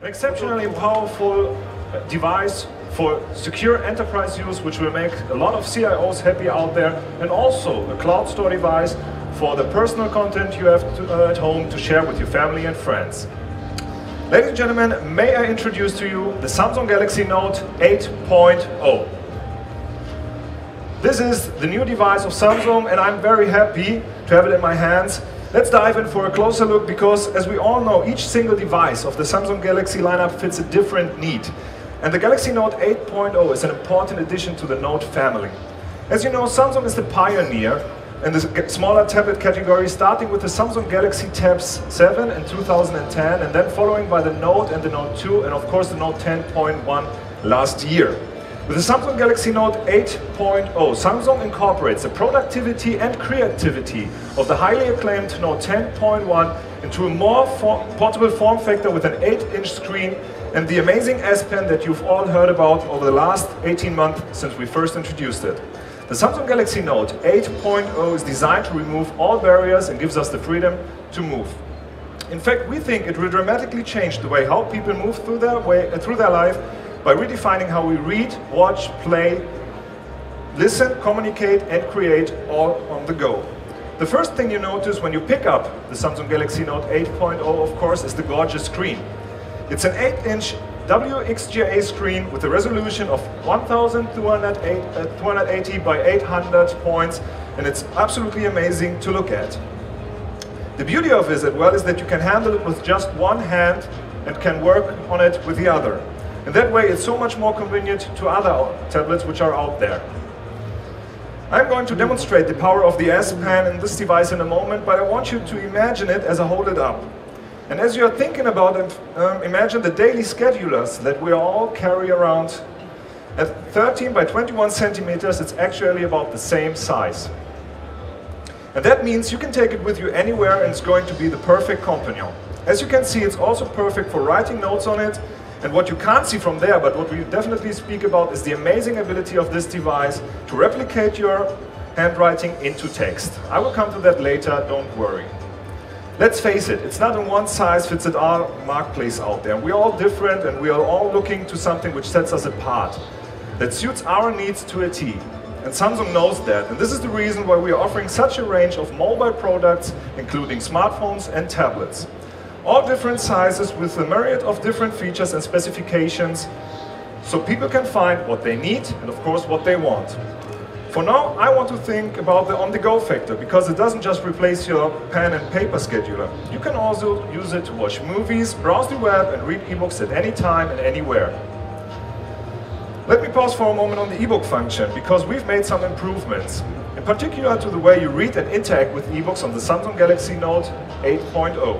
exceptionally powerful device for secure enterprise use, which will make a lot of CIOs happy out there, and also a cloud store device for the personal content you have at home to share with your family and friends. Ladies and gentlemen, may I introduce to you the Samsung Galaxy Note 8.0. This is the new device of Samsung, and I'm very happy to have it in my hands. Let's dive in for a closer look, because as we all know, each single device of the Samsung Galaxy lineup fits a different need. And the Galaxy Note 8.0 is an important addition to the Note family. As you know, Samsung is the pioneer in the smaller tablet category, starting with the Samsung Galaxy Tab 7 in 2010, and then following by the Note and the Note 2, and of course the Note 10.1 last year. With the Samsung Galaxy Note 8.0, Samsung incorporates the productivity and creativity of the highly acclaimed Note 10.1 into a more portable form factor with an 8-inch screen and the amazing S Pen that you've all heard about over the last 18 months since we first introduced it. The Samsung Galaxy Note 8.0 is designed to remove all barriers and gives us the freedom to move. In fact, we think it will dramatically change the way how people move through their life by redefining how we read, watch, play, listen, communicate, and create all on the go. The first thing you notice when you pick up the Samsung Galaxy Note 8.0, of course, is the gorgeous screen. It's an 8-inch WXGA screen with a resolution of 1280 by 800 points, and it's absolutely amazing to look at. The beauty of it as well is that you can handle it with just one hand and can work on it with the other. And that way it's so much more convenient to other tablets which are out there. I'm going to demonstrate the power of the S Pen in this device in a moment, but I want you to imagine it as I hold it up. And as you're thinking about it, imagine the daily schedulers that we all carry around. At 13 by 21 centimeters, it's actually about the same size. And that means you can take it with you anywhere, and it's going to be the perfect companion. As you can see, it's also perfect for writing notes on it. And what you can't see from there, but what we definitely speak about, is the amazing ability of this device to replicate your handwriting into text. I will come to that later, don't worry. Let's face it, it's not a one-size-fits-all marketplace out there. We're all different, and we are all looking to something which sets us apart, that suits our needs to a T. And Samsung knows that, and this is the reason why we are offering such a range of mobile products, including smartphones and tablets. All different sizes with a myriad of different features and specifications, so people can find what they need and of course what they want. For now, I want to think about the on-the-go factor, because it doesn't just replace your pen and paper scheduler. You can also use it to watch movies, browse the web, and read ebooks at any time and anywhere. Let me pause for a moment on the ebook function, because we've made some improvements, in particular to the way you read and interact with ebooks on the Samsung Galaxy Note 8.0.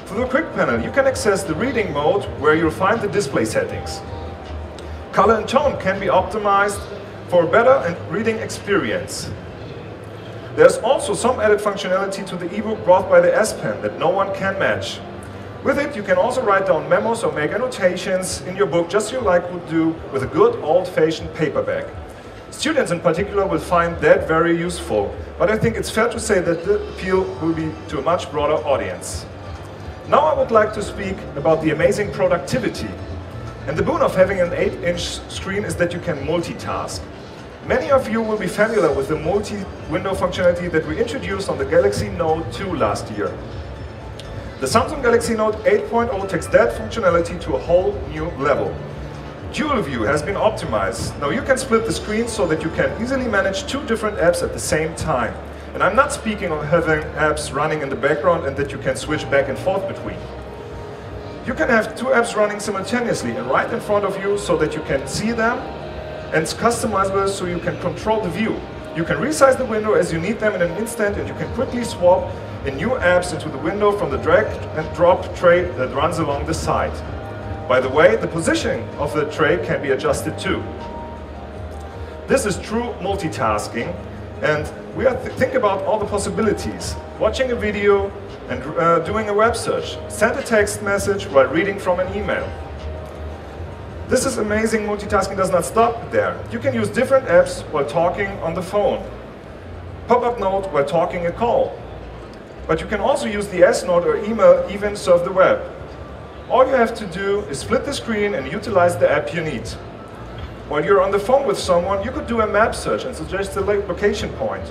Through the quick panel, you can access the reading mode, where you'll find the display settings. Color and tone can be optimized for a better reading experience. There's also some added functionality to the ebook brought by the S Pen that no one can match. With it, you can also write down memos or make annotations in your book, just like you would do with a good old-fashioned paperback. Students in particular will find that very useful, but I think it's fair to say that the appeal will be to a much broader audience. Now I would like to speak about the amazing productivity. And the boon of having an 8-inch screen is that you can multitask. Many of you will be familiar with the multi-window functionality that we introduced on the Galaxy Note 2 last year. The Samsung Galaxy Note 8.0 takes that functionality to a whole new level. Dual View has been optimized. Now you can split the screen so that you can easily manage two different apps at the same time. And I'm not speaking of having apps running in the background and that you can switch back and forth between. You can have two apps running simultaneously and right in front of you, so that you can see them, and it's customizable so you can control the view. You can resize the window as you need them in an instant, and you can quickly swap in new apps into the window from the drag and drop tray that runs along the side. By the way, the positioning of the tray can be adjusted too. This is true multitasking. And we think about all the possibilities. Watching a video and doing a web search. Send a text message while reading from an email. This is amazing. Multitasking does not stop there. You can use different apps while talking on the phone. Pop-up note while talking a call. But you can also use the S Note or email, even surf the web. All you have to do is split the screen and utilize the app you need. While you're on the phone with someone, you could do a map search and suggest a location point.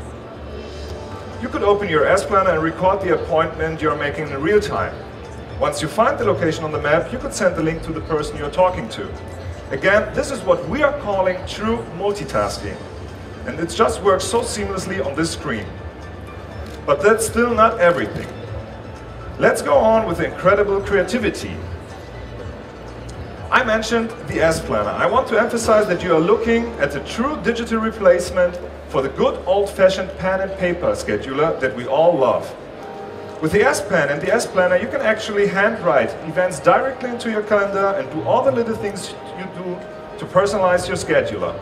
You could open your S Planner and record the appointment you're making in real time. Once you find the location on the map, you could send the link to the person you're talking to. Again, this is what we are calling true multitasking. And it just works so seamlessly on this screen. But that's still not everything. Let's go on with incredible creativity. I mentioned the S Planner. I want to emphasize that you are looking at a true digital replacement for the good old-fashioned pen and paper scheduler that we all love. With the S Pen and the S Planner, you can actually handwrite events directly into your calendar and do all the little things you do to personalize your scheduler.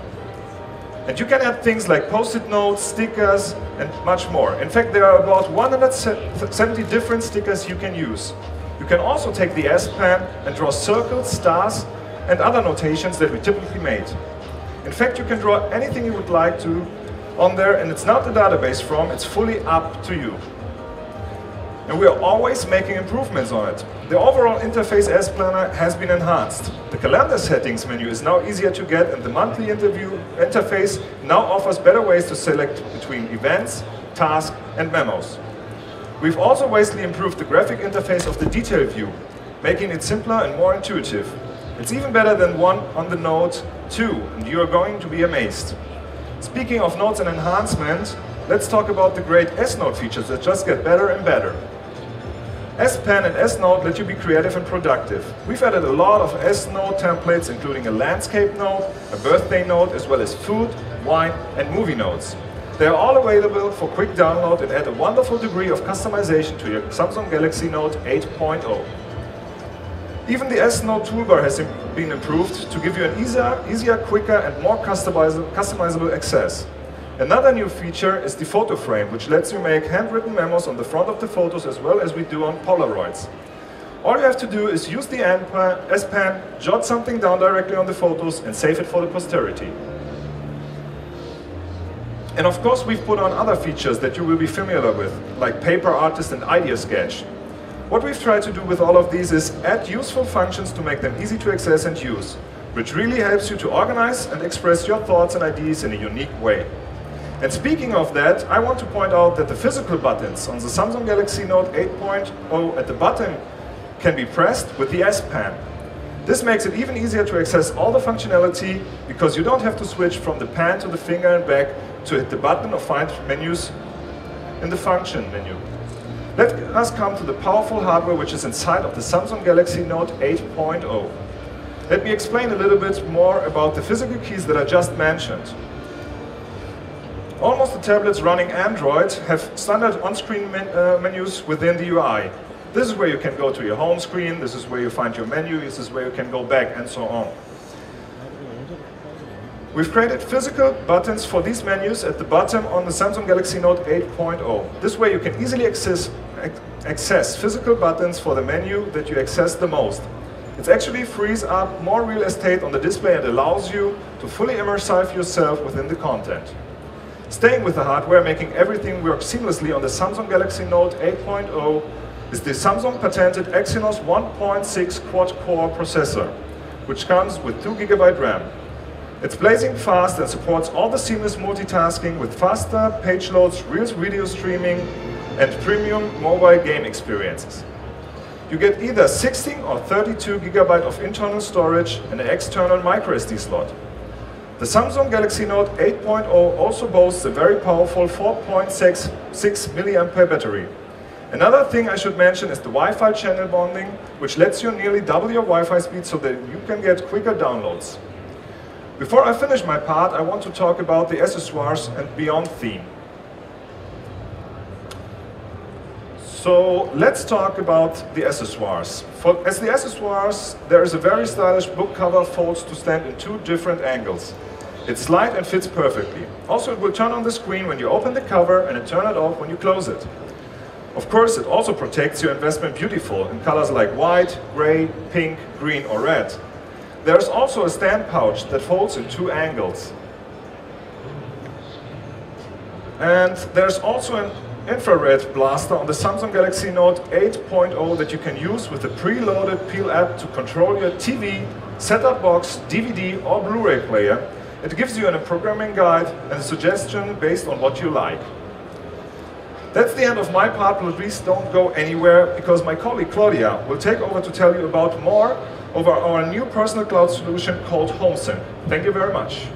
And you can add things like post-it notes, stickers, and much more. In fact, there are about 170 different stickers you can use. You can also take the S Pen and draw circles, stars, and other notations that we typically made. In fact, you can draw anything you would like to on there, and it's not the database from, it's fully up to you. And we are always making improvements on it. The overall interface S Planner has been enhanced. The calendar settings menu is now easier to get, and the monthly interface now offers better ways to select between events, tasks, and memos. We've also vastly improved the graphic interface of the detail view, making it simpler and more intuitive. It's even better than one on the Note 2, and you are going to be amazed. Speaking of notes and enhancement, let's talk about the great S-Note features that just get better and better. S-Pen and S-Note let you be creative and productive. We've added a lot of S-Note templates, including a landscape note, a birthday note, as well as food, wine, and movie notes. They are all available for quick download and add a wonderful degree of customization to your Samsung Galaxy Note 8.0. Even the S-Note toolbar has been improved to give you an easier, quicker, and more customizable access. Another new feature is the photo frame, which lets you make handwritten memos on the front of the photos as well as we do on Polaroids. All you have to do is use the S Pen, jot something down directly on the photos, and save it for the posterity. And of course, we've put on other features that you will be familiar with, like Paper Artist and Idea Sketch. What we've tried to do with all of these is add useful functions to make them easy to access and use, which really helps you to organize and express your thoughts and ideas in a unique way. And speaking of that, I want to point out that the physical buttons on the Samsung Galaxy Note 8.0 at the bottom can be pressed with the S Pen. This makes it even easier to access all the functionality because you don't have to switch from the pen to the finger and back to hit the button or find menus in the function menu. Let us come to the powerful hardware which is inside of the Samsung Galaxy Note 8.0. Let me explain a little bit more about the physical keys that I just mentioned. Almost the tablets running Android have standard on-screen menus within the UI. This is where you can go to your home screen, this is where you find your menu, this is where you can go back, and so on. We've created physical buttons for these menus at the bottom on the Samsung Galaxy Note 8.0. This way you can easily access physical buttons for the menu that you access the most. It actually frees up more real estate on the display and allows you to fully immerse yourself within the content. Staying with the hardware, making everything work seamlessly on the Samsung Galaxy Note 8.0 is the Samsung patented Exynos 1.6 quad-core processor, which comes with 2 GB RAM. It's blazing fast and supports all the seamless multitasking with faster page loads, Reels video streaming, and premium mobile game experiences. You get either 16 or 32 GB of internal storage and an external microSD slot. The Samsung Galaxy Note 8.0 also boasts a very powerful 4.66 mAh battery. Another thing I should mention is the Wi-Fi channel bonding, which lets you nearly double your Wi-Fi speed so that you can get quicker downloads. Before I finish my part, I want to talk about the accessoires and beyond theme. So let's talk about the accessoires. As the accessoires, there is a very stylish book cover folds to stand in 2 different angles. It's light and fits perfectly. Also, it will turn on the screen when you open the cover and it turn it off when you close it. Of course, it also protects your investment beautiful in colors like white, gray, pink, green or red. There's also a stand pouch that folds in 2 angles. And there's also an infrared blaster on the Samsung Galaxy Note 8.0 that you can use with the preloaded Peel app to control your TV, set-top box, DVD or Blu-ray player. It gives you a programming guide and a suggestion based on what you like. That's the end of my part, but please don't go anywhere because my colleague Claudia will take over to tell you about more over our new personal cloud solution called HomeSync. Thank you very much.